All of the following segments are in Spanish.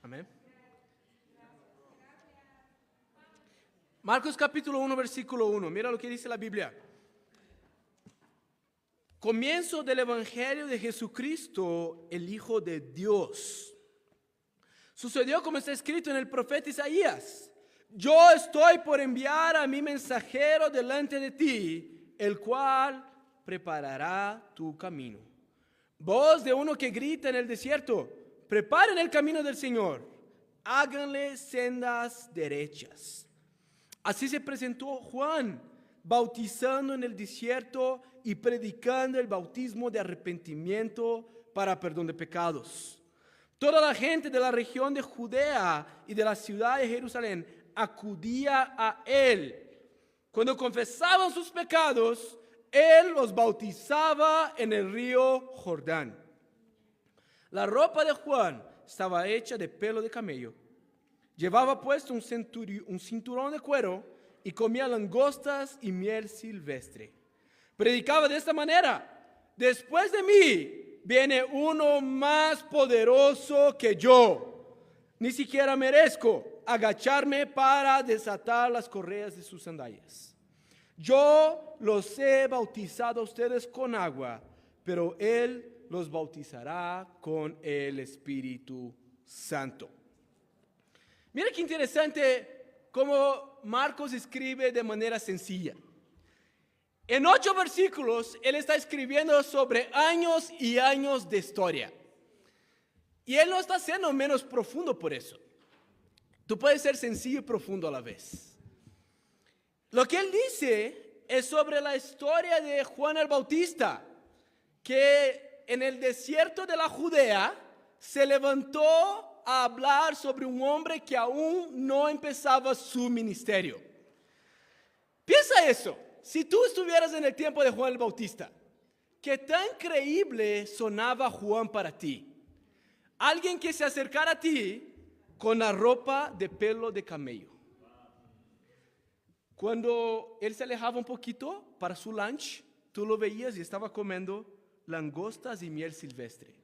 Amén. Marcos capítulo 1, versículo 1. Mira lo que dice la Biblia. Comienzo del Evangelio de Jesucristo, el Hijo de Dios. Sucedió como está escrito en el profeta Isaías. Yo estoy por enviar a mi mensajero delante de ti, el cual preparará tu camino. Voz de uno que grita en el desierto, preparen el camino del Señor, háganle sendas derechas. Así se presentó Juan, bautizando en el desierto y predicando el bautismo de arrepentimiento para perdón de pecados. Toda la gente de la región de Judea y de la ciudad de Jerusalén acudía a él. Cuando confesaban sus pecados, él los bautizaba en el río Jordán. La ropa de Juan estaba hecha de pelo de camello. Llevaba puesto un cinturón de cuero y comía langostas y miel silvestre. Predicaba de esta manera: después de mí viene uno más poderoso que yo. Ni siquiera merezco agacharme para desatar las correas de sus sandalias. Yo los he bautizado a ustedes con agua, pero Él los bautizará con el Espíritu Santo. Mira qué interesante cómo Marcos escribe de manera sencilla. En 8 versículos, él está escribiendo sobre años y años de historia. Y él no está siendo menos profundo por eso. Tú puedes ser sencillo y profundo a la vez. Lo que él dice es sobre la historia de Juan el Bautista, que en el desierto de la Judea se levantó a hablar sobre un hombre que aún no empezaba su ministerio. Piensa eso. Si tú estuvieras en el tiempo de Juan el Bautista, ¿qué tan creíble sonaba Juan para ti? Alguien que se acercara a ti con la ropa de pelo de camello. Cuando él se alejaba un poquito para su lunch, tú lo veías y estaba comiendo langostas y miel silvestre.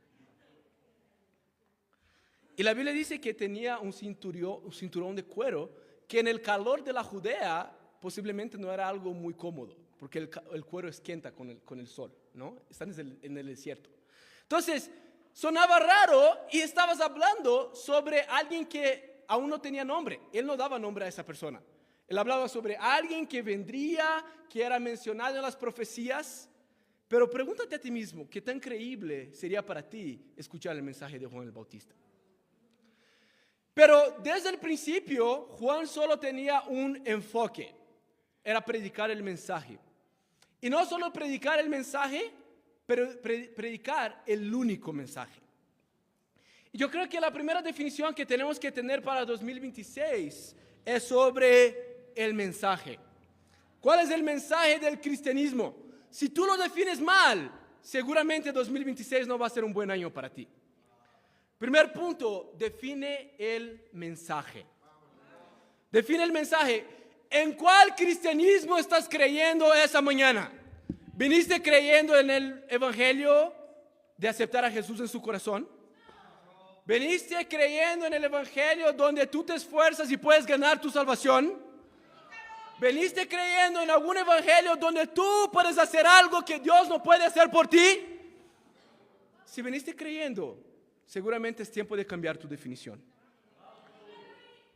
Y la Biblia dice que tenía un cinturón de cuero que en el calor de la Judea posiblemente no era algo muy cómodo, porque el cuero esquenta con el sol, ¿no? Están en el desierto. Entonces, sonaba raro y estabas hablando sobre alguien que aún no tenía nombre. Él no daba nombre a esa persona. Él hablaba sobre alguien que vendría, que era mencionado en las profecías. Pero pregúntate a ti mismo, ¿qué tan creíble sería para ti escuchar el mensaje de Juan el Bautista? Pero desde el principio, Juan solo tenía un enfoque. Era predicar el mensaje. Y no solo predicar el mensaje, pero predicar el único mensaje. Y yo creo que la primera definición que tenemos que tener para 2026 es sobre el mensaje. ¿Cuál es el mensaje del cristianismo? Si tú lo defines mal, seguramente 2026 no va a ser un buen año para ti. Primer punto, define el mensaje. Define el mensaje. ¿En cuál cristianismo estás creyendo esa mañana? ¿Viniste creyendo en el evangelio de aceptar a Jesús en su corazón? ¿Viniste creyendo en el evangelio donde tú te esfuerzas y puedes ganar tu salvación? ¿Viniste creyendo en algún evangelio donde tú puedes hacer algo que Dios no puede hacer por ti? Si viniste creyendo, seguramente es tiempo de cambiar tu definición.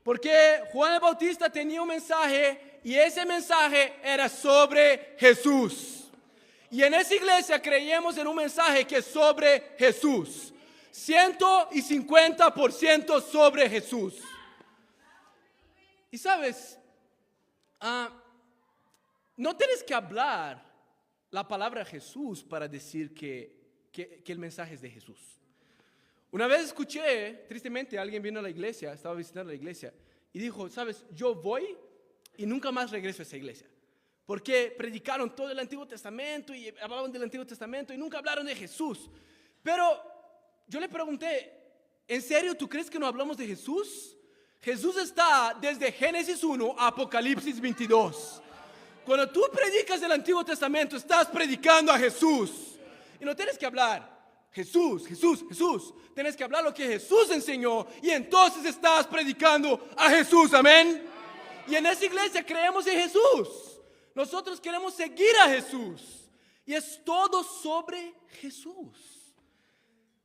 Porque Juan el Bautista tenía un mensaje y ese mensaje era sobre Jesús. Y en esa iglesia creemos en un mensaje que es sobre Jesús. 150% sobre Jesús. Y sabes, no tienes que hablar la palabra Jesús para decir que el mensaje es de Jesús. Una vez escuché, tristemente, alguien vino a la iglesia, estaba visitando la iglesia, y dijo, sabes, yo voy y nunca más regreso a esa iglesia. Porque predicaron todo el Antiguo Testamento y hablaban del Antiguo Testamento y nunca hablaron de Jesús. Pero yo le pregunté, ¿en serio tú crees que no hablamos de Jesús? Jesús está desde Génesis 1 a Apocalipsis 22. Cuando tú predicas el Antiguo Testamento, estás predicando a Jesús. Y no tienes que hablar Jesús, Jesús, Jesús. Tienes que hablar lo que Jesús enseñó y entonces estás predicando a Jesús, amén. Y en esa iglesia creemos en Jesús. Nosotros queremos seguir a Jesús. Y es todo sobre Jesús.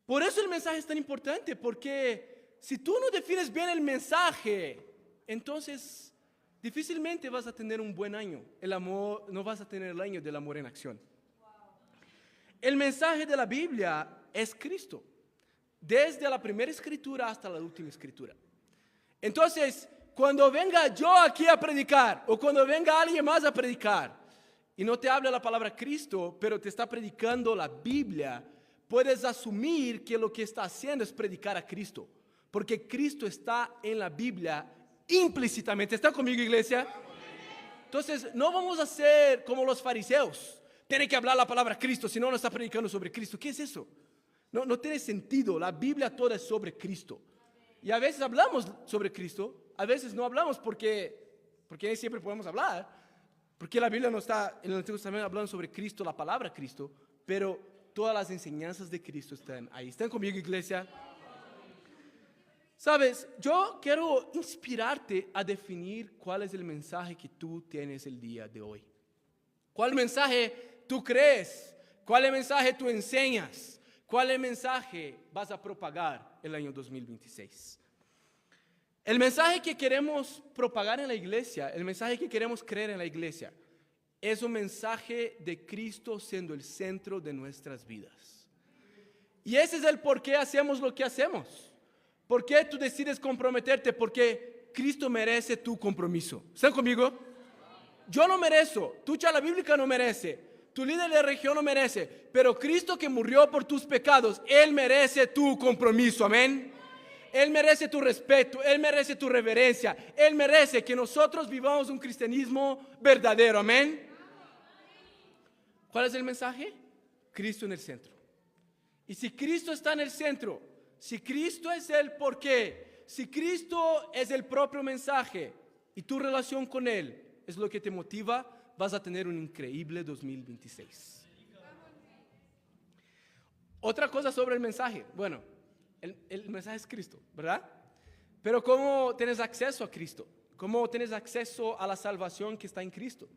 Por eso el mensaje es tan importante, porque si tú no defines bien el mensaje, entonces difícilmente vas a tener un buen año. El amor, no vas a tener el año del amor en acción. El mensaje de la Biblia es Cristo, desde la primera escritura hasta la última escritura. Entonces, cuando venga yo aquí a predicar, o cuando venga alguien más a predicar, y no te habla la palabra Cristo, pero te está predicando la Biblia, puedes asumir que lo que está haciendo es predicar a Cristo, porque Cristo está en la Biblia implícitamente. ¿Está conmigo, iglesia? Entonces, no vamos a ser como los fariseos. Tiene que hablar la palabra Cristo, si no, no está predicando sobre Cristo. ¿Qué es eso? No tiene sentido. La Biblia toda es sobre Cristo. Y a veces hablamos sobre Cristo, a veces no hablamos porque siempre podemos hablar, porque la Biblia no está en el Antiguo Testamento hablando sobre Cristo, la palabra Cristo, pero todas las enseñanzas de Cristo están ahí. ¿Están conmigo, iglesia? Sabes, yo quiero inspirarte a definir cuál es el mensaje que tú tienes el día de hoy. ¿Cuál mensaje tú crees? ¿Cuál mensaje tú enseñas? ¿Cuál mensaje vas a propagar el año 2026? El mensaje que queremos propagar en la iglesia, el mensaje que queremos creer en la iglesia, es un mensaje de Cristo siendo el centro de nuestras vidas. Y ese es el por qué hacemos lo que hacemos. ¿Por qué tú decides comprometerte? Porque Cristo merece tu compromiso. ¿Están conmigo? Yo no merezco, tu charla bíblica no merece, tu líder de región no merece, pero Cristo que murió por tus pecados, Él merece tu compromiso, amén. Él merece tu respeto, Él merece tu reverencia, Él merece que nosotros vivamos un cristianismo verdadero, amén. ¿Cuál es el mensaje? Cristo en el centro. Y si Cristo está en el centro, si Cristo es el porqué, si Cristo es el propio mensaje y tu relación con Él es lo que te motiva, vas a tener un increíble 2026. Otra cosa sobre el mensaje. Bueno, el mensaje es Cristo, ¿verdad? Pero ¿cómo tienes acceso a Cristo? ¿Cómo tienes acceso a la salvación que está en Cristo?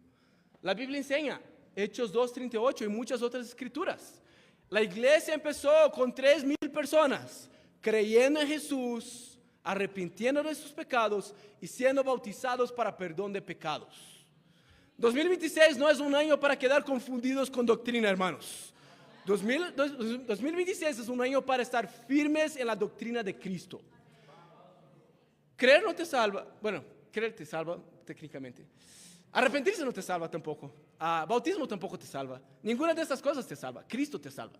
La Biblia enseña, Hechos 2:38 y muchas otras escrituras. La iglesia empezó con 3,000 personas, creyendo en Jesús, arrepintiendo de sus pecados y siendo bautizados para perdón de pecados. 2026 no es un año para quedar confundidos con doctrina, hermanos. 2026 es un año para estar firmes en la doctrina de Cristo. Creer no te salva. Bueno, creer te salva técnicamente. Arrepentirse no te salva tampoco. Bautismo tampoco te salva. Ninguna de estas cosas te salva. Cristo te salva.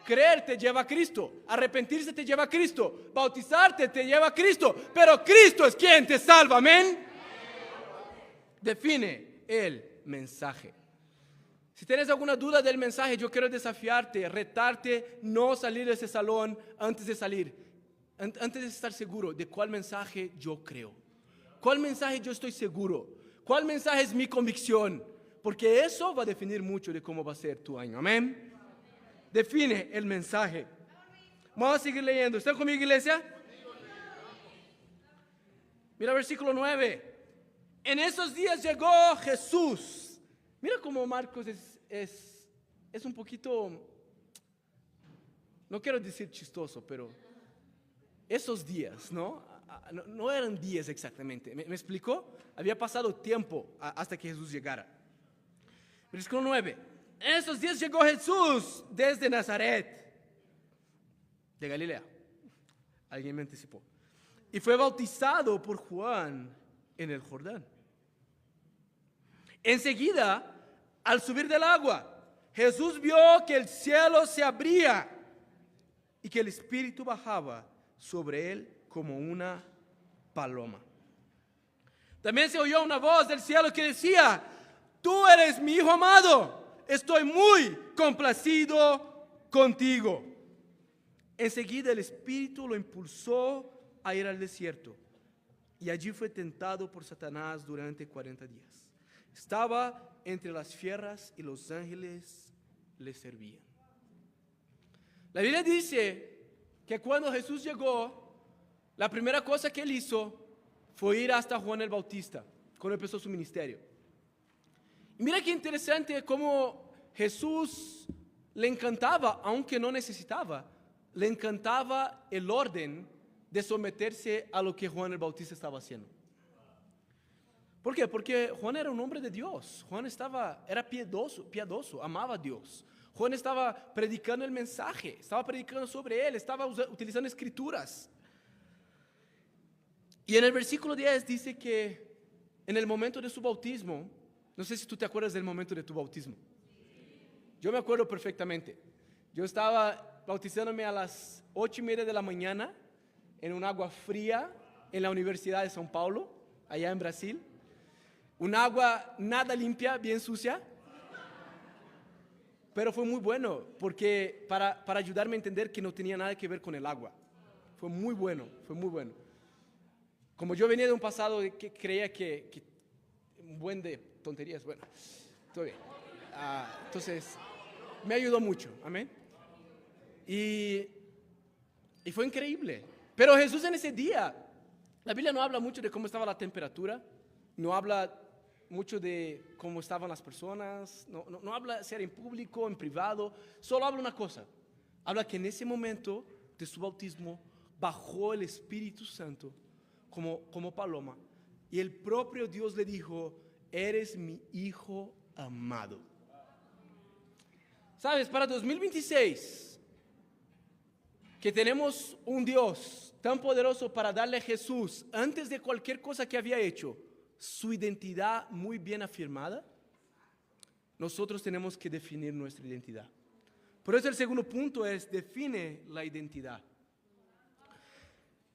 Creer te lleva a Cristo. Arrepentirse te lleva a Cristo. Bautizarte te lleva a Cristo. Pero Cristo es quien te salva. Amén. Define el mensaje. Si tienes alguna duda del mensaje, yo quiero desafiarte, retarte, no salir de ese salón antes de salir, antes de estar seguro de cuál mensaje yo creo, cuál mensaje yo estoy seguro, cuál mensaje es mi convicción, porque eso va a definir mucho de cómo va a ser tu año. Amén. Define el mensaje. Vamos a seguir leyendo. ¿Están conmigo, iglesia? Mira versículo 9. En esos días llegó Jesús. Mira cómo Marcos es un poquito, no quiero decir chistoso, pero esos días, ¿no? No eran días exactamente. ¿Me explicó? Había pasado tiempo hasta que Jesús llegara. Versículo 9. En esos días llegó Jesús desde Nazaret, de Galilea. Alguien me anticipó. Y fue bautizado por Juan en el Jordán. Enseguida, al subir del agua, Jesús vio que el cielo se abría y que el Espíritu bajaba sobre él como una paloma. También se oyó una voz del cielo que decía: tú eres mi Hijo amado, estoy muy complacido contigo. Enseguida el Espíritu lo impulsó a ir al desierto y allí fue tentado por Satanás durante 40 días. Estaba entre las fieras y los ángeles le servían. La Biblia dice que cuando Jesús llegó, la primera cosa que él hizo fue ir hasta Juan el Bautista, cuando empezó su ministerio. Y mira qué interesante cómo Jesús le encantaba, aunque no necesitaba, le encantaba el orden de someterse a lo que Juan el Bautista estaba haciendo. ¿Por qué? Porque Juan era un hombre de Dios. Juan era piadoso, amaba a Dios. Juan estaba predicando el mensaje, estaba predicando sobre él, estaba utilizando escrituras. Y en el versículo 10 dice que en el momento de su bautismo, no sé si tú te acuerdas del momento de tu bautismo. Yo me acuerdo perfectamente. Yo estaba bautizándome a las 8:30 de la mañana en un agua fría en la Universidad de São Paulo, allá en Brasil. Un agua nada limpia, bien sucia. Pero fue muy bueno, porque para ayudarme a entender que no tenía nada que ver con el agua. Fue muy bueno, fue muy bueno. Como yo venía de un pasado que creía que un buen de tonterías, bueno, todo bien. Entonces, me ayudó mucho, amén. Y fue increíble. Pero Jesús en ese día, la Biblia no habla mucho de cómo estaba la temperatura, no habla mucho de cómo estaban las personas, no habla si era en público o en privado, solo habla una cosa, habla que en ese momento de su bautismo bajó el Espíritu Santo como paloma y el propio Dios le dijo, eres mi hijo amado. ¿Sabes? Para 2026, que tenemos un Dios tan poderoso para darle a Jesús, antes de cualquier cosa que había hecho, su identidad muy bien afirmada, nosotros tenemos que definir nuestra identidad. Por eso el segundo punto es, define la identidad.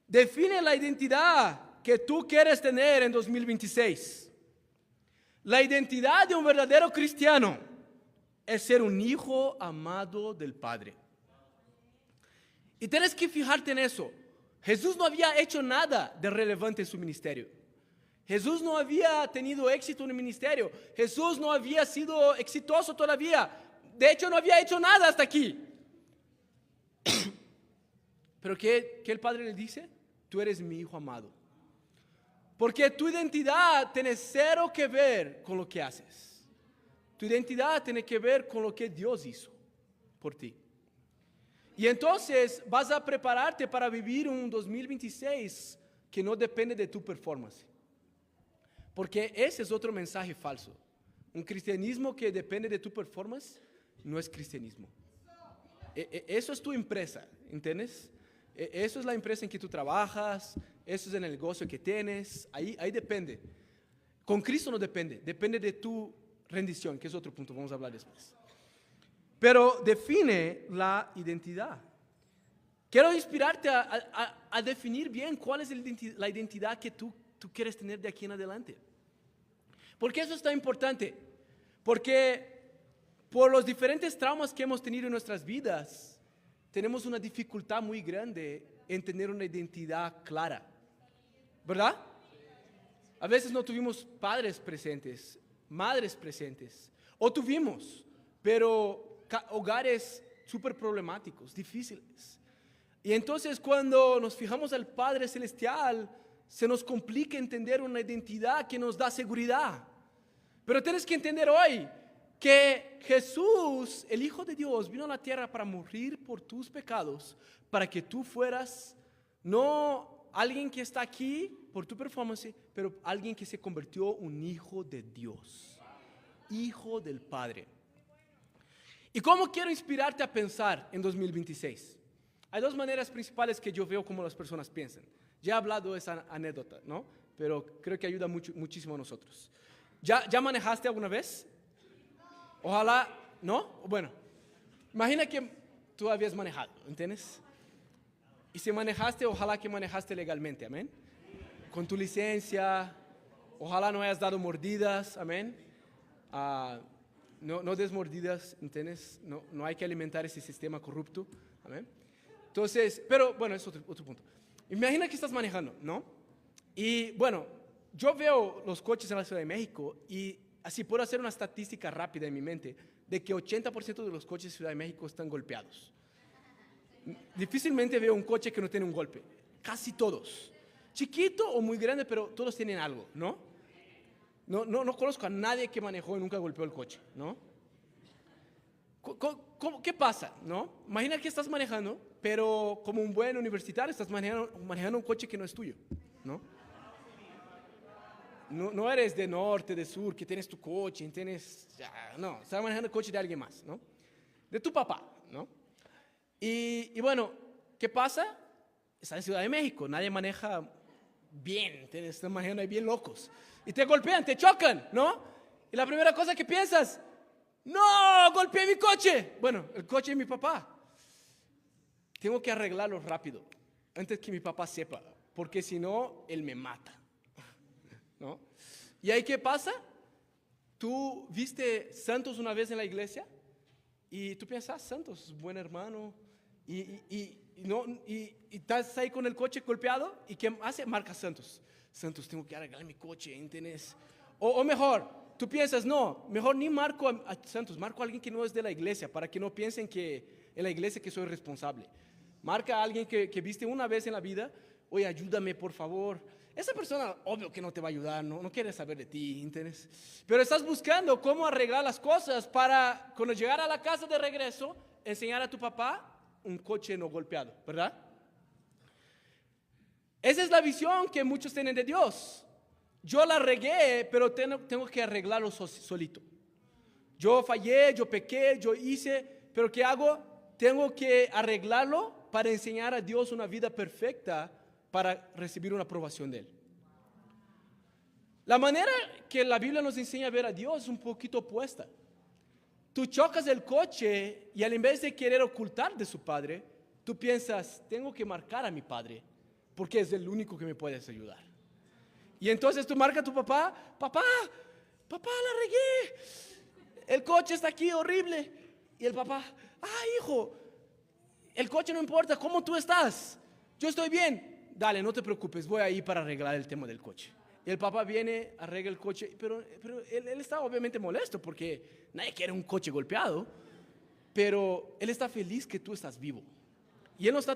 Define la identidad que tú quieres tener en 2026. La identidad de un verdadero cristiano es ser un hijo amado del Padre. Y tienes que fijarte en eso. Jesús no había hecho nada de relevante en su ministerio. Jesús no había tenido éxito en el ministerio. Jesús no había sido exitoso todavía. De hecho, no había hecho nada hasta aquí. Pero ¿qué el Padre le dice? Tú eres mi hijo amado. Porque tu identidad tiene cero que ver con lo que haces. Tu identidad tiene que ver con lo que Dios hizo por ti. Y entonces vas a prepararte para vivir un 2026 que no depende de tu performance. Porque ese es otro mensaje falso. Un cristianismo que depende de tu performance no es cristianismo. Eso es tu empresa, ¿entiendes? Eso es la empresa en que tú trabajas, eso es el negocio que tienes, ahí depende. Con Cristo no depende, depende de tu rendición, que es otro punto, vamos a hablar después. Pero define la identidad. Quiero inspirarte a definir bien cuál es la identidad que tú quieres tener de aquí en adelante. ¿Por qué eso es tan importante? Porque por los diferentes traumas que hemos tenido en nuestras vidas, tenemos una dificultad muy grande en tener una identidad clara. ¿Verdad? A veces no tuvimos padres presentes, madres presentes, o tuvimos, pero hogares súper problemáticos, difíciles. Y entonces cuando nos fijamos al Padre Celestial, se nos complica entender una identidad que nos da seguridad. Pero tienes que entender hoy que Jesús, el Hijo de Dios, vino a la tierra para morir por tus pecados, para que tú fueras no alguien que está aquí por tu performance, pero alguien que se convirtió en un hijo de Dios, hijo del Padre. ¿Y cómo quiero inspirarte a pensar en 2026? Hay dos maneras principales que yo veo cómo las personas piensan. Ya he hablado de esa anécdota, ¿no? Pero creo que ayuda muchísimo a nosotros. ¿Ya manejaste alguna vez? Ojalá, ¿no? Bueno, imagina que tú habías manejado, ¿entiendes? Y si manejaste, ojalá que manejaste legalmente, amén. Con tu licencia, ojalá no hayas dado mordidas, amén. No des mordidas, ¿entiendes? No hay que alimentar ese sistema corrupto, amén. Entonces, pero bueno, es otro punto. Imagina que estás manejando, ¿no? Y bueno, yo veo los coches en la Ciudad de México y así puedo hacer una estadística rápida en mi mente de que 80% de los coches en Ciudad de México están golpeados. Difícilmente veo un coche que no tiene un golpe. Casi todos. Chiquito o muy grande, pero todos tienen algo, ¿no? No conozco a nadie que manejó y nunca golpeó el coche, ¿no? ¿Qué pasa, no? Imagina que estás manejando, pero como un buen universitario estás manejando un coche que no es tuyo, ¿no? No eres de norte, de sur, que tienes tu coche, no, estás manejando el coche de alguien más, ¿no? De tu papá, ¿no? Y bueno, ¿qué pasa? Estás en Ciudad de México, nadie maneja bien, están manejando ahí bien locos. Y te golpean, te chocan, ¿no? Y la primera cosa que piensas, ¡no! ¡Golpeé mi coche! Bueno, el coche de mi papá. Tengo que arreglarlo rápido, antes que mi papá sepa, porque si no, él me mata, ¿no? ¿Y ahí qué pasa? Tú viste Santos una vez en la iglesia y tú piensas, Santos es buen hermano, y estás ahí con el coche golpeado, y ¿qué hace? Marca Santos. Santos, tengo que arreglar mi coche, ¿entiendes? O mejor, tú piensas, no, mejor ni marco a Santos, marco a alguien que no es de la iglesia, para que no piensen que en la iglesia que soy responsable. Marca a alguien que viste una vez en la vida, oye, ayúdame por favor. Esa persona, obvio que no te va a ayudar, no quiere saber de ti, ¿entiendes? Pero estás buscando cómo arreglar las cosas para, cuando llegar a la casa de regreso, enseñar a tu papá un coche no golpeado, ¿verdad? Esa es la visión que muchos tienen de Dios. Yo la regué, pero tengo que arreglarlo solito. Yo fallé, yo pequé, yo hice, pero ¿qué hago? Tengo que arreglarlo para enseñar a Dios una vida perfecta para recibir una aprobación de Él. La manera que la Biblia nos enseña a ver a Dios es un poquito opuesta. Tú chocas el coche y en vez de querer ocultar de su padre, tú piensas, tengo que marcar a mi padre, porque es el único que me puede ayudar. Y entonces tú marcas a tu papá, papá, la regué, el coche está aquí horrible. Y el papá, hijo, el coche no importa, ¿cómo tú estás? Yo estoy bien. Dale, no te preocupes, voy ahí para arreglar el tema del coche. Y el papá viene, arregla el coche, pero él está obviamente molesto porque nadie quiere un coche golpeado, pero él está feliz que tú estás vivo. Y él no está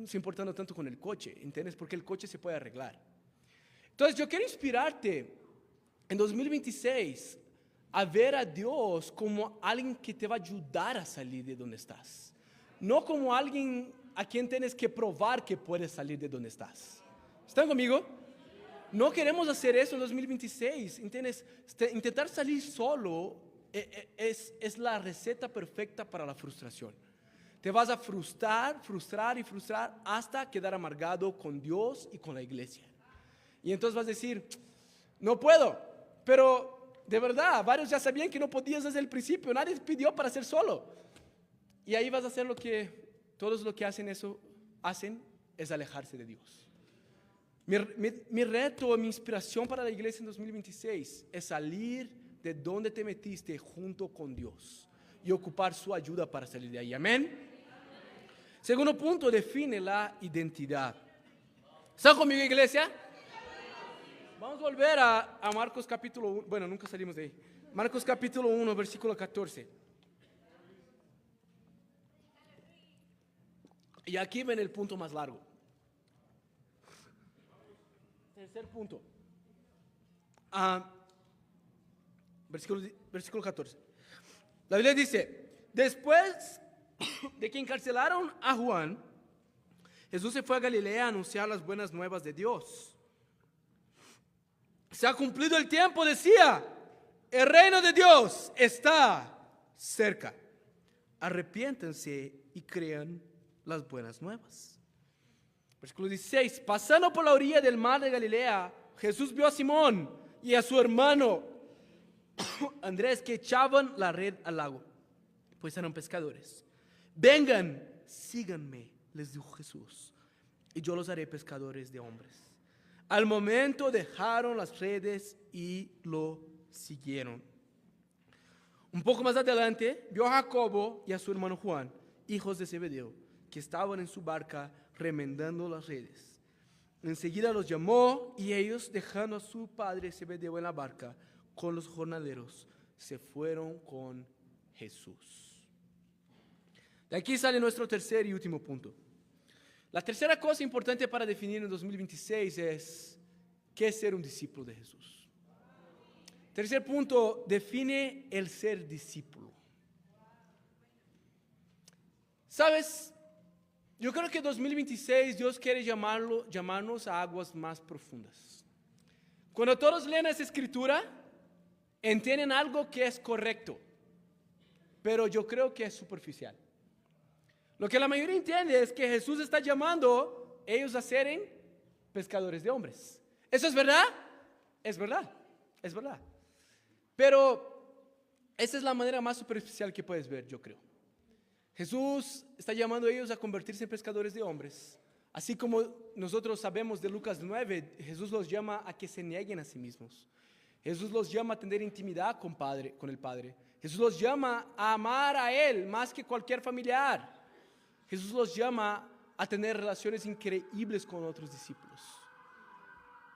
se importando tanto con el coche, ¿entiendes? Porque el coche se puede arreglar. Entonces yo quiero inspirarte en 2026 a ver a Dios como alguien que te va a ayudar a salir de donde estás. No como alguien a quien tienes que probar que puedes salir de donde estás. ¿Están conmigo? No queremos hacer eso en 2026, ¿entiendes? Intentar salir solo es la receta perfecta para la frustración. Te vas a frustrar hasta quedar amargado con Dios y con la iglesia. Y entonces vas a decir, no puedo, pero de verdad, varios ya sabían que no podías desde el principio, nadie te pidió para ser solo. Y ahí vas a hacer lo que todos los que hacen eso hacen, es alejarse de Dios. Mi reto, mi inspiración para la iglesia en 2026 es salir de donde te metiste junto con Dios y ocupar su ayuda para salir de ahí. Amén. Segundo punto, define la identidad. ¿Están conmigo, iglesia? Vamos a volver a Marcos capítulo 1. Bueno, nunca salimos de ahí. Marcos capítulo 1, versículo 14. Y aquí ven el punto más largo. Tercer punto. Versículo 14. La Biblia dice, después de que encarcelaron a Juan, Jesús se fue a Galilea a anunciar las buenas nuevas de Dios. Se ha cumplido el tiempo, decía, el reino de Dios está cerca. Arrepiéntanse y crean las buenas nuevas. Versículo 16, pasando por la orilla del mar de Galilea, Jesús vio a Simón y a su hermano Andrés que echaban la red al lago, pues eran pescadores. Vengan, síganme, les dijo Jesús, y yo los haré pescadores de hombres. Al momento dejaron las redes y lo siguieron. Un poco más adelante vio a Jacobo y a su hermano Juan, hijos de Zebedeo, que estaban en su barca remendando las redes. Enseguida los llamó y ellos, dejando a su padre Zebedeo en la barca con los jornaleros, se fueron con Jesús. De aquí sale nuestro tercer y último punto. La tercera cosa importante para definir en 2026 es qué es ser un discípulo de Jesús. Tercer punto, define el ser discípulo. ¿Sabes? Yo creo que en 2026 Dios quiere llamarnos a aguas más profundas. Cuando todos leen esa escritura, entienden algo que es correcto, pero yo creo que es superficial. Lo que la mayoría entiende es que Jesús está llamando a ellos a ser pescadores de hombres. ¿Eso es verdad? Es verdad, es verdad. Pero esa es la manera más superficial que puedes ver, yo creo. Jesús está llamando a ellos a convertirse en pescadores de hombres. Así como nosotros sabemos de Lucas 9, Jesús los llama a que se nieguen a sí mismos. Jesús los llama a tener intimidad con el Padre. Jesús los llama a amar a Él más que cualquier familiar. Jesús los llama a tener relaciones increíbles con otros discípulos.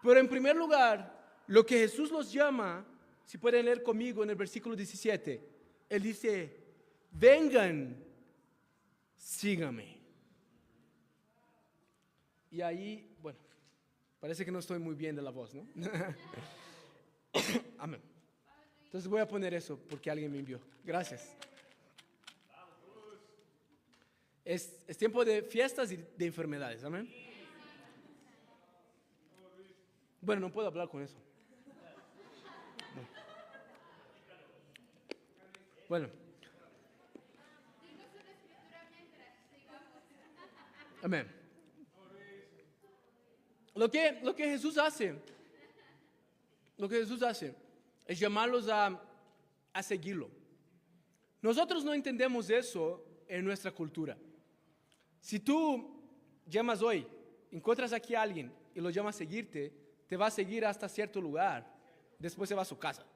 Pero en primer lugar, lo que Jesús los llama, si pueden leer conmigo en el versículo 17, Él dice, vengan, síganme. Y ahí, bueno, parece que no estoy muy bien de la voz, ¿no? Amén. Entonces voy a poner eso porque alguien me envió. Gracias. Es tiempo de fiestas y de enfermedades, amén. Bueno, no puedo hablar con eso. Bueno. Amén. Lo que Jesús hace es llamarlos a seguirlo. Nosotros no entendemos eso en nuestra cultura. Si tú llamas hoy, encuentras aquí a alguien y lo llamas a seguirte, te va a seguir hasta cierto lugar, después se va a su casa.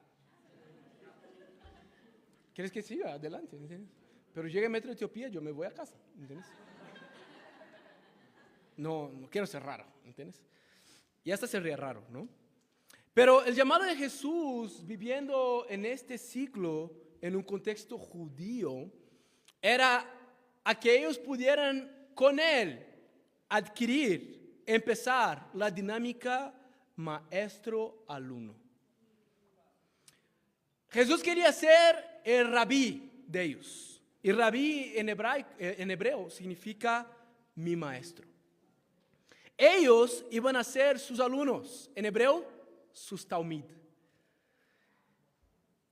¿Quieres que siga? Adelante, ¿entiendes? Pero llega el metro de Etiopía, yo me voy a casa, ¿entiendes? No quiero ser raro, ¿entiendes? Y hasta sería raro, ¿no? Pero el llamado de Jesús, viviendo en este siglo, en un contexto judío, era a que ellos pudieran con Él adquirir, empezar la dinámica maestro-alumno. Jesús quería ser el rabí de ellos. Y rabí en hebreo significa mi maestro. Ellos iban a ser sus alumnos, en hebreo, sus talmid.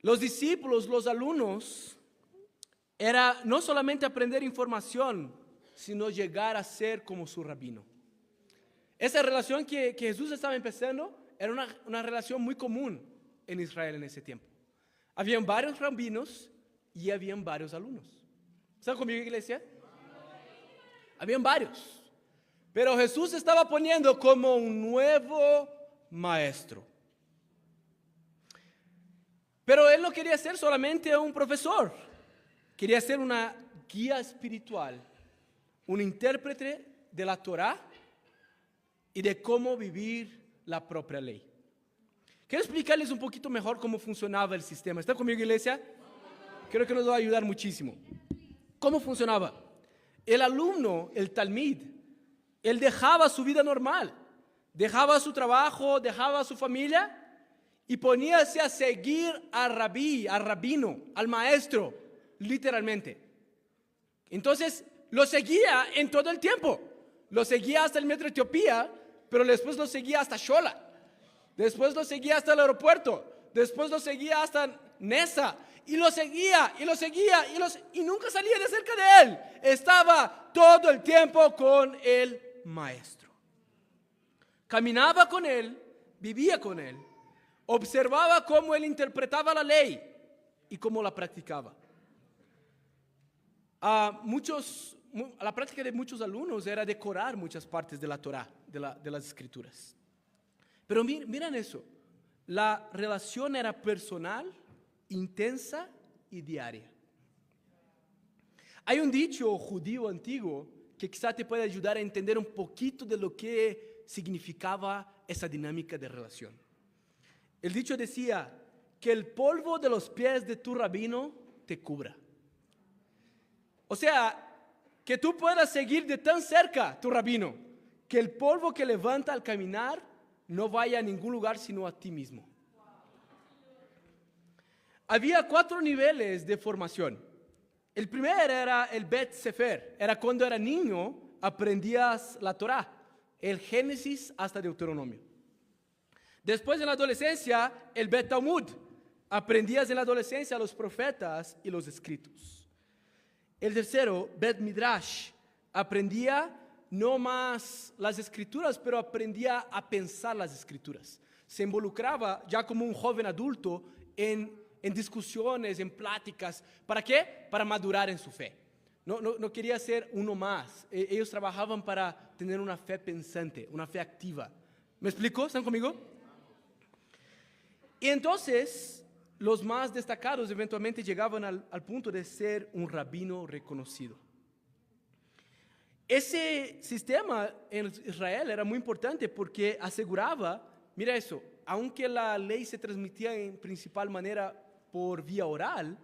Los discípulos, los alumnos, era no solamente aprender información, sino llegar a ser como su rabino. Esa relación que Jesús estaba empezando era una relación muy común en Israel en ese tiempo. Habían varios rabinos y habían varios alumnos. ¿Están conmigo, iglesia? Habían varios. Pero Jesús estaba poniendo como un nuevo maestro. Pero Él no quería ser solamente un profesor. Quería ser una guía espiritual, un intérprete de la Torá y de cómo vivir la propia ley. Quiero explicarles un poquito mejor cómo funcionaba el sistema. ¿Está conmigo, iglesia? Creo que nos va a ayudar muchísimo. ¿Cómo funcionaba? El alumno, el talmid, él dejaba su vida normal, dejaba su trabajo, dejaba su familia y poníase a seguir al rabí, al rabino, al maestro, literalmente. Entonces lo seguía en todo el tiempo. Lo seguía hasta el metro de Etiopía, pero después lo seguía hasta Xola. Después lo seguía hasta el aeropuerto. Después lo seguía hasta Nesa. Y lo seguía, y nunca salía de cerca de él. Estaba todo el tiempo con el maestro. Caminaba con él, vivía con él. Observaba cómo él interpretaba la ley y cómo la practicaba. La práctica de muchos alumnos era decorar muchas partes de la Torá, de las escrituras. Pero miren eso, la relación era personal, intensa y diaria. Hay un dicho judío antiguo que quizá te puede ayudar a entender un poquito de lo que significaba esa dinámica de relación. El dicho decía que el polvo de los pies de tu rabino te cubra. O sea, que tú puedas seguir de tan cerca tu rabino, que el polvo que levanta al caminar no vaya a ningún lugar sino a ti mismo. Había 4 niveles de formación. El primero era el Bet Sefer, era cuando era niño aprendías la Torá, el Génesis hasta Deuteronomio. Después en la adolescencia, el Bet Talmud, aprendías en la adolescencia los profetas y los escritos. El tercero, Bet Midrash, aprendía no más las escrituras, pero aprendía a pensar las escrituras. Se involucraba ya como un joven adulto en discusiones, en pláticas. ¿Para qué? Para madurar en su fe. No quería ser uno más. Ellos trabajaban para tener una fe pensante, una fe activa. ¿Me explico? ¿Están conmigo? Y entonces, los más destacados eventualmente llegaban al punto de ser un rabino reconocido. Ese sistema en Israel era muy importante porque aseguraba, mira eso, aunque la ley se transmitía en principal manera por vía oral,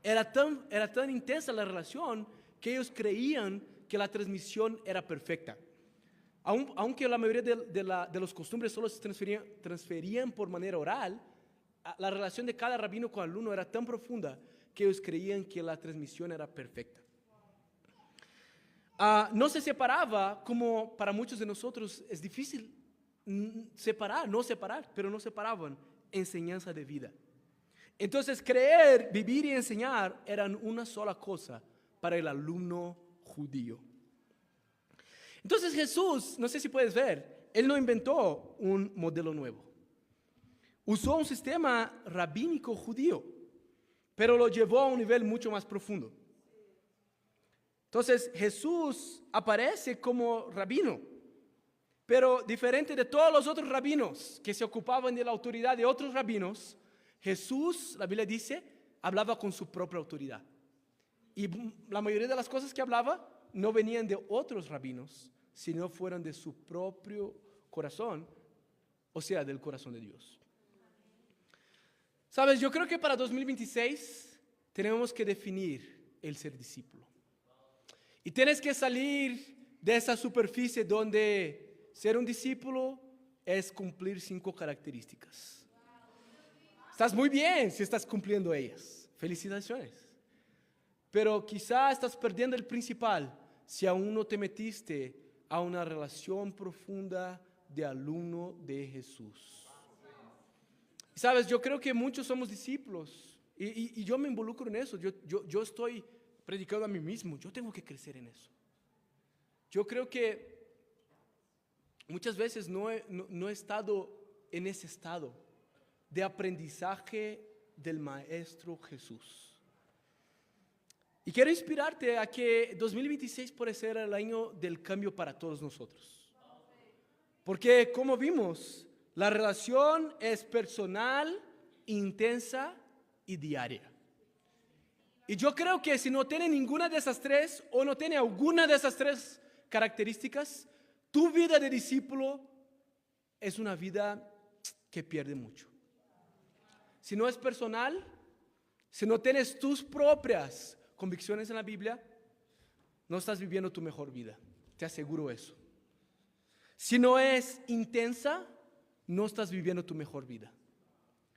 era tan intensa la relación que ellos creían que la transmisión era perfecta. Aunque la mayoría de los costumbres solo se transferían por manera oral, la relación de cada rabino con el alumno era tan profunda que ellos creían que la transmisión era perfecta. No se separaba, como para muchos de nosotros es difícil no separar, pero no separaban enseñanza de vida. Entonces creer, vivir y enseñar eran una sola cosa para el alumno judío. Entonces Jesús, no sé si puedes ver, Él no inventó un modelo nuevo. Usó un sistema rabínico judío, pero lo llevó a un nivel mucho más profundo. Entonces Jesús aparece como rabino, pero diferente de todos los otros rabinos que se ocupaban de la autoridad de otros rabinos, Jesús, la Biblia dice, hablaba con su propia autoridad. Y la mayoría de las cosas que hablaba no venían de otros rabinos, sino fueron de su propio corazón, o sea, del corazón de Dios. Sabes, yo creo que para 2026 tenemos que definir el ser discípulo. Y tienes que salir de esa superficie donde ser un discípulo es cumplir 5 características. Estás muy bien si estás cumpliendo ellas. Felicitaciones. Pero quizá estás perdiendo el principal si aún no te metiste a una relación profunda de alumno de Jesús. Sabes, yo creo que muchos somos discípulos y yo me involucro en eso. Yo estoy predicando a mí mismo. Yo tengo que crecer en eso. Yo creo que muchas veces no he estado en ese estado de aprendizaje del Maestro Jesús. Y quiero inspirarte a que 2026 puede ser el año del cambio para todos nosotros. Porque como vimos, la relación es personal, intensa y diaria. Y yo creo que si no tiene ninguna de esas 3 o no tiene alguna de esas 3 características, tu vida de discípulo es una vida que pierde mucho. Si no es personal, si no tienes tus propias convicciones en la Biblia, no estás viviendo tu mejor vida. Te aseguro eso. Si no es intensa, no estás viviendo tu mejor vida.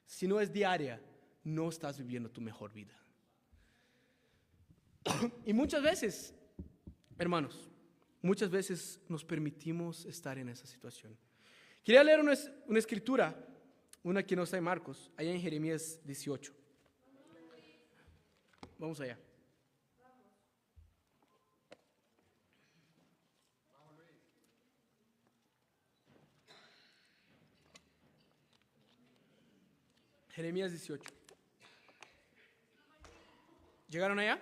Si no es diaria, no estás viviendo tu mejor vida. Y muchas veces, hermanos, muchas veces nos permitimos estar en esa situación. Quería leer una escritura, una que no está en Marcos, allá en Jeremías 18. Vamos allá. Jeremías 18. ¿Llegaron allá?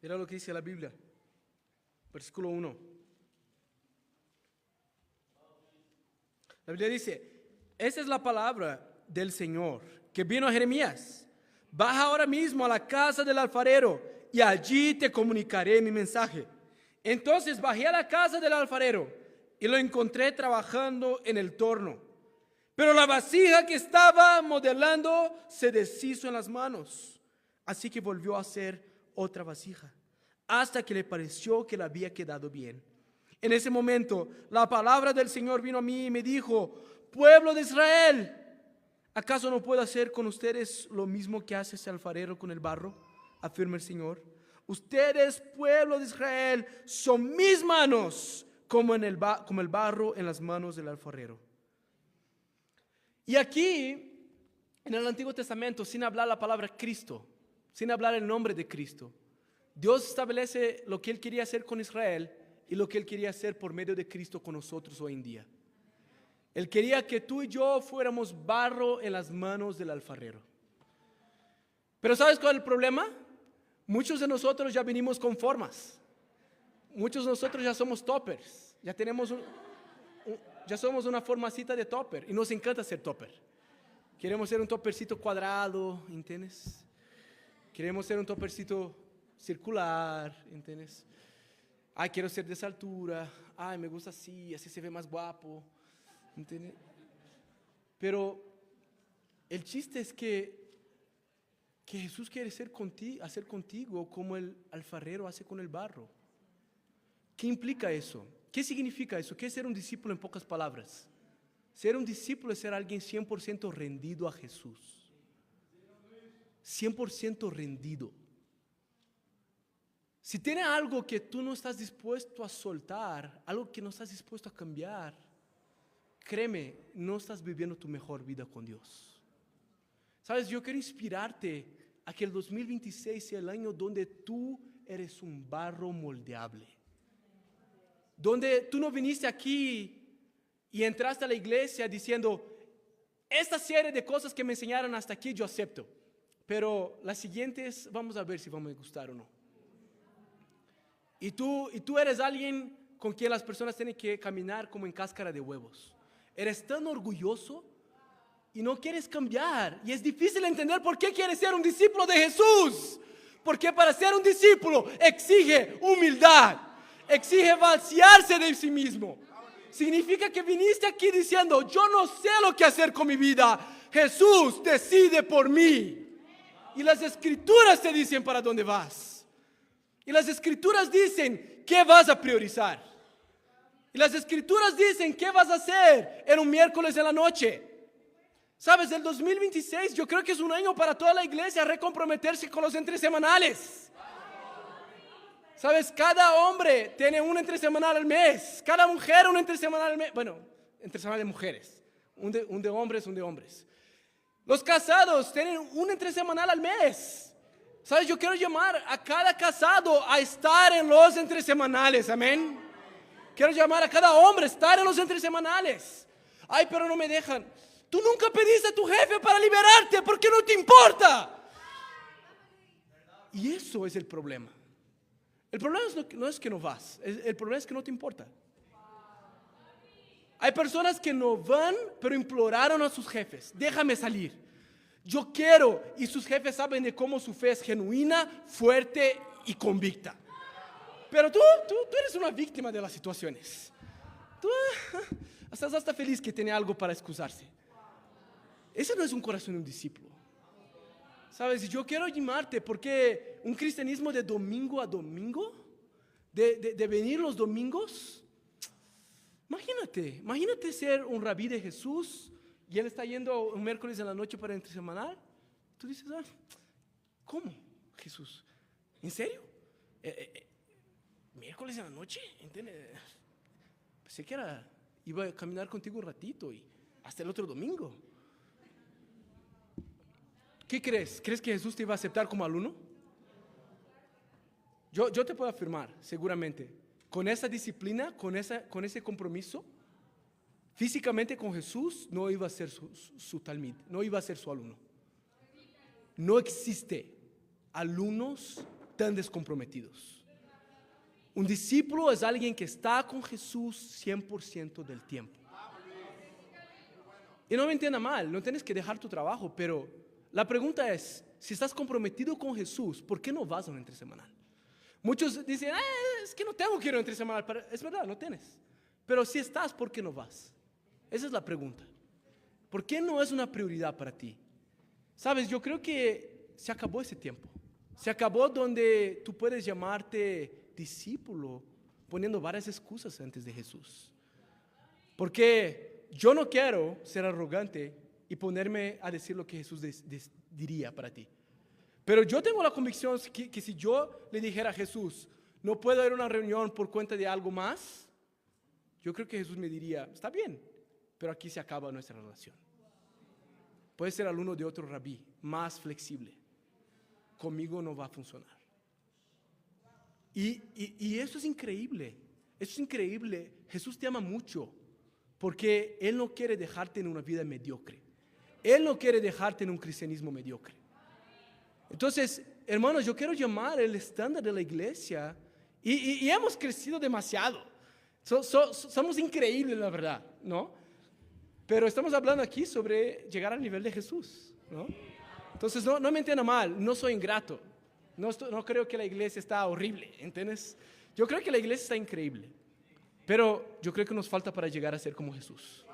Mira lo que dice la Biblia. Versículo 1. La Biblia dice, esta es la palabra del Señor que vino a Jeremías. Baja ahora mismo a la casa del alfarero y allí te comunicaré mi mensaje. Entonces bajé a la casa del alfarero y lo encontré trabajando en el torno. Pero la vasija que estaba modelando se deshizo en las manos. Así que volvió a hacer otra vasija, hasta que le pareció que le había quedado bien. En ese momento, la palabra del Señor vino a mí y me dijo: pueblo de Israel, ¿acaso no puedo hacer con ustedes lo mismo que hace ese alfarero con el barro? Afirma el Señor. Ustedes, pueblo de Israel, son mis manos, como el barro en las manos del alfarero. Y aquí, en el Antiguo Testamento, sin hablar la palabra Cristo, sin hablar el nombre de Cristo, Dios establece lo que Él quería hacer con Israel y lo que Él quería hacer por medio de Cristo con nosotros hoy en día. Él quería que tú y yo fuéramos barro en las manos del alfarero. Pero ¿sabes cuál es el problema? Muchos de nosotros ya venimos con formas. Muchos de nosotros ya somos toppers. Ya tenemos ya somos una formacita de topper y nos encanta ser topper. Queremos ser un toppercito cuadrado, ¿entiendes? Queremos ser un toppercito circular, ¿entiendes? Ay, quiero ser de esa altura. Ay, me gusta así se ve más guapo, ¿entiendes? Pero el chiste es que Jesús quiere hacer contigo como el alfarero hace con el barro. ¿Qué implica eso? ¿Qué significa eso? ¿Qué es ser un discípulo en pocas palabras? Ser un discípulo es ser alguien 100% rendido a Jesús. 100% rendido. Si tiene algo que tú no estás dispuesto a soltar, algo que no estás dispuesto a cambiar, créeme, no estás viviendo tu mejor vida con Dios. Sabes, yo quiero inspirarte a que el 2026 sea el año donde tú eres un barro moldeable. Donde tú no viniste aquí y entraste a la iglesia diciendo: esta serie de cosas que me enseñaron hasta aquí yo acepto, pero las siguientes vamos a ver si van a gustar o no. Y tú eres alguien con quien las personas tienen que caminar como en cáscara de huevos. Eres tan orgulloso y no quieres cambiar. Y es difícil entender por qué quieres ser un discípulo de Jesús. Porque para ser un discípulo exige humildad, exige vaciarse de sí mismo. Significa que viniste aquí diciendo: yo no sé lo que hacer con mi vida, Jesús decide por mí. Y las escrituras te dicen para dónde vas. Y las escrituras dicen qué vas a priorizar. Y las escrituras dicen qué vas a hacer en un miércoles en la noche. Sabes, el 2026 yo creo que es un año para toda la iglesia recomprometerse con los entresemanales. Sabes, cada hombre tiene un entresemanal al mes. Cada mujer un entresemanal al mes. Bueno, entresemanal de mujeres. Un de hombres, un de hombres. Los casados tienen un entresemanal al mes. ¿Sabes? Yo quiero llamar a cada casado a estar en los entresemanales, amén. Quiero llamar a cada hombre a estar en los entresemanales. Ay, pero no me dejan. Tú nunca pediste a tu jefe para liberarte porque no te importa. Y eso es el problema. El problema no es que no vas, el problema es que no te importa. Hay personas que no van, pero imploraron a sus jefes: déjame salir. Yo quiero, y sus jefes saben de cómo su fe es genuina, fuerte y convicta. Pero tú eres una víctima de las situaciones. Tú estás hasta feliz que tiene algo para excusarse. Ese no es un corazón de un discípulo. Sabes, yo quiero animarte porque un cristianismo de domingo a domingo, de venir los domingos, imagínate ser un rabí de Jesús. Y él está yendo un miércoles en la noche para entresemanal. Tú dices: ¿cómo, Jesús? ¿En serio? ¿Miércoles en la noche? ¿Entiendes? Pensé que iba a caminar contigo un ratito y hasta el otro domingo. ¿Qué crees? ¿Crees que Jesús te iba a aceptar como alumno? Yo te puedo afirmar, seguramente, con esa disciplina, con ese compromiso, físicamente con Jesús no iba a ser su talmid, no iba a ser su alumno. No existe alumnos tan descomprometidos. Un discípulo es alguien que está con Jesús 100% del tiempo. Y no me entienda mal, no tienes que dejar tu trabajo, pero la pregunta es: si estás comprometido con Jesús, ¿por qué no vas a un entresemanal? Muchos dicen: es que no tengo que ir a un entresemanal. Es verdad, no tienes. Pero si estás, ¿por qué no vas? Esa es la pregunta. ¿Por qué no es una prioridad para ti? Sabes, yo creo que se acabó ese tiempo. Se acabó donde tú puedes llamarte discípulo poniendo varias excusas antes de Jesús. Porque yo no quiero ser arrogante y ponerme a decir lo que Jesús diría para ti. Pero yo tengo la convicción que si yo le dijera a Jesús, no puedo ir a una reunión por cuenta de algo más, yo creo que Jesús me diría, está bien, pero aquí se acaba nuestra relación. Puede ser alumno de otro rabí, más flexible. Conmigo no va a funcionar. Y eso es increíble. Eso es increíble. Jesús te ama mucho porque Él no quiere dejarte en una vida mediocre. Él no quiere dejarte en un cristianismo mediocre. Entonces, hermanos, yo quiero llamar el estándar de la iglesia y hemos crecido demasiado. Somos increíbles, la verdad, ¿no? Pero estamos hablando aquí sobre llegar al nivel de Jesús, ¿no? Entonces, no me entiendan mal, no soy ingrato. No creo que la iglesia está horrible, ¿entiendes? Yo creo que la iglesia está increíble. Pero yo creo que nos falta para llegar a ser como Jesús.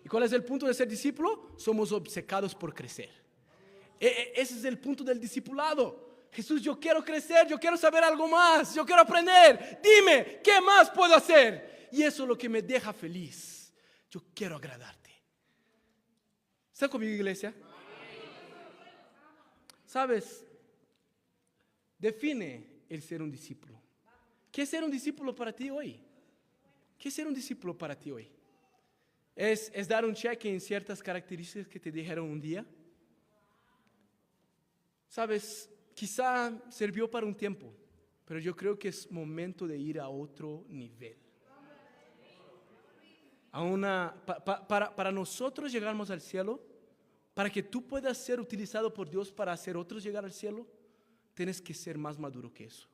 ¿Y cuál es el punto de ser discípulo? Somos obcecados por crecer. Ese es el punto del discipulado. Jesús, yo quiero crecer, yo quiero saber algo más, yo quiero aprender. Dime, ¿qué más puedo hacer? Y eso es lo que me deja feliz. Yo quiero agradarte. ¿Están conmigo, iglesia? ¿Sabes? Define el ser un discípulo. ¿Qué es ser un discípulo para ti hoy? ¿Qué es ser un discípulo para ti hoy? ¿Es dar un cheque en ciertas características que te dijeron un día? ¿Sabes? Quizá sirvió para un tiempo, pero yo creo que es momento de ir a otro nivel. Para nosotros llegarnos al cielo, para que tú puedas ser utilizado por Dios para hacer otros llegar al cielo, tienes que ser más maduro que eso.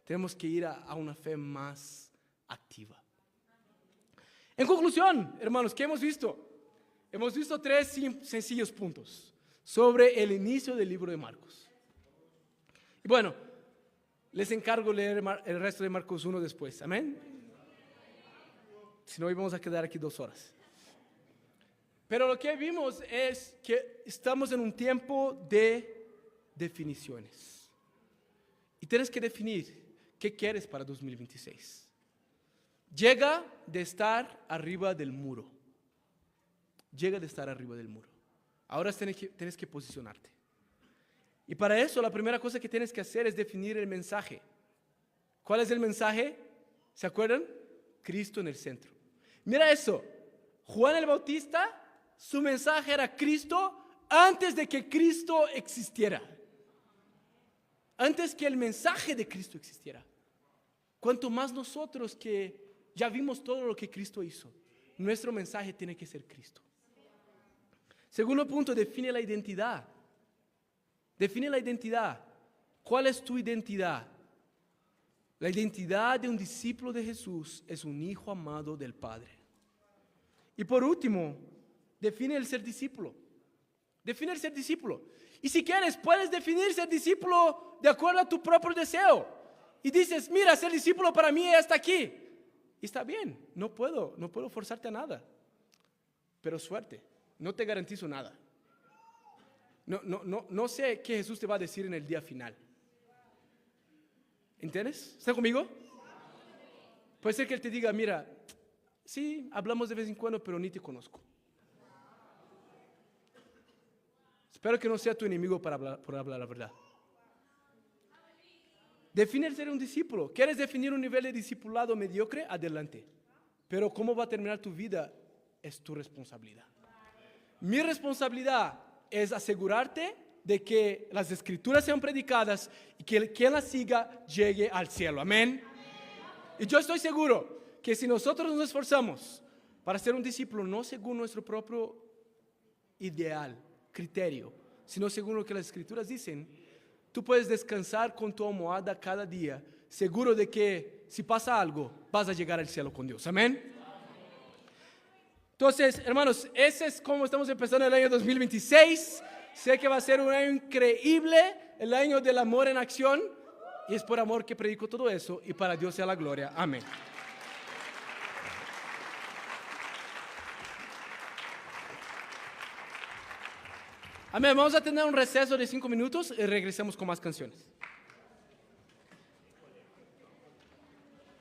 Tenemos que ir a una fe más activa. En conclusión, hermanos, ¿qué hemos visto? Hemos visto 3 sencillos puntos sobre el inicio del libro de Marcos. Y bueno, les encargo leer el resto de Marcos 1 después. Amén. Si no, hoy vamos a quedar aquí 2 horas. Pero lo que vimos es que estamos en un tiempo de definiciones. Y tienes que definir qué quieres para 2026. Llega de estar arriba del muro. Llega de estar arriba del muro. Ahora tienes que posicionarte. Y para eso la primera cosa que tienes que hacer es definir el mensaje. ¿Cuál es el mensaje? ¿Se acuerdan? Cristo en el centro. Mira eso. Juan el Bautista, su mensaje era Cristo antes de que Cristo existiera. Antes que el mensaje de Cristo existiera. Cuanto más nosotros que ya vimos todo lo que Cristo hizo, nuestro mensaje tiene que ser Cristo. Segundo punto, define la identidad. Define la identidad. ¿Cuál es tu identidad? La identidad de un discípulo de Jesús es un hijo amado del Padre. Y por último, define el ser discípulo. Define el ser discípulo. Y si quieres, puedes definir ser discípulo de acuerdo a tu propio deseo. Y dices, mira, ser discípulo para mí es hasta aquí. Y está bien, no puedo forzarte a nada. Pero suerte, no te garantizo nada. No sé qué Jesús te va a decir en el día final. ¿Entiendes? ¿Están conmigo? Puede ser que Él te diga, mira, sí, hablamos de vez en cuando, pero ni te conozco. Espero que no sea tu enemigo por hablar la verdad. Define el ser un discípulo. ¿Quieres definir un nivel de discipulado mediocre? Adelante. Pero cómo va a terminar tu vida es tu responsabilidad. Mi responsabilidad es asegurarte de que las escrituras sean predicadas y que quien las siga llegue al cielo. Amén. Y yo estoy seguro que si nosotros nos esforzamos para ser un discípulo, no según nuestro propio ideal, criterio, sino según lo que las escrituras dicen, tú puedes descansar con tu almohada cada día, seguro de que si pasa algo, vas a llegar al cielo con Dios. Amén. Entonces, hermanos, ese es como estamos empezando el año 2026. Sé que va a ser un año increíble, el año del amor en acción. Y es por amor que predico todo eso y para Dios sea la gloria. Amén. Amén. Vamos a tener un receso de 5 minutos y regresamos con más canciones.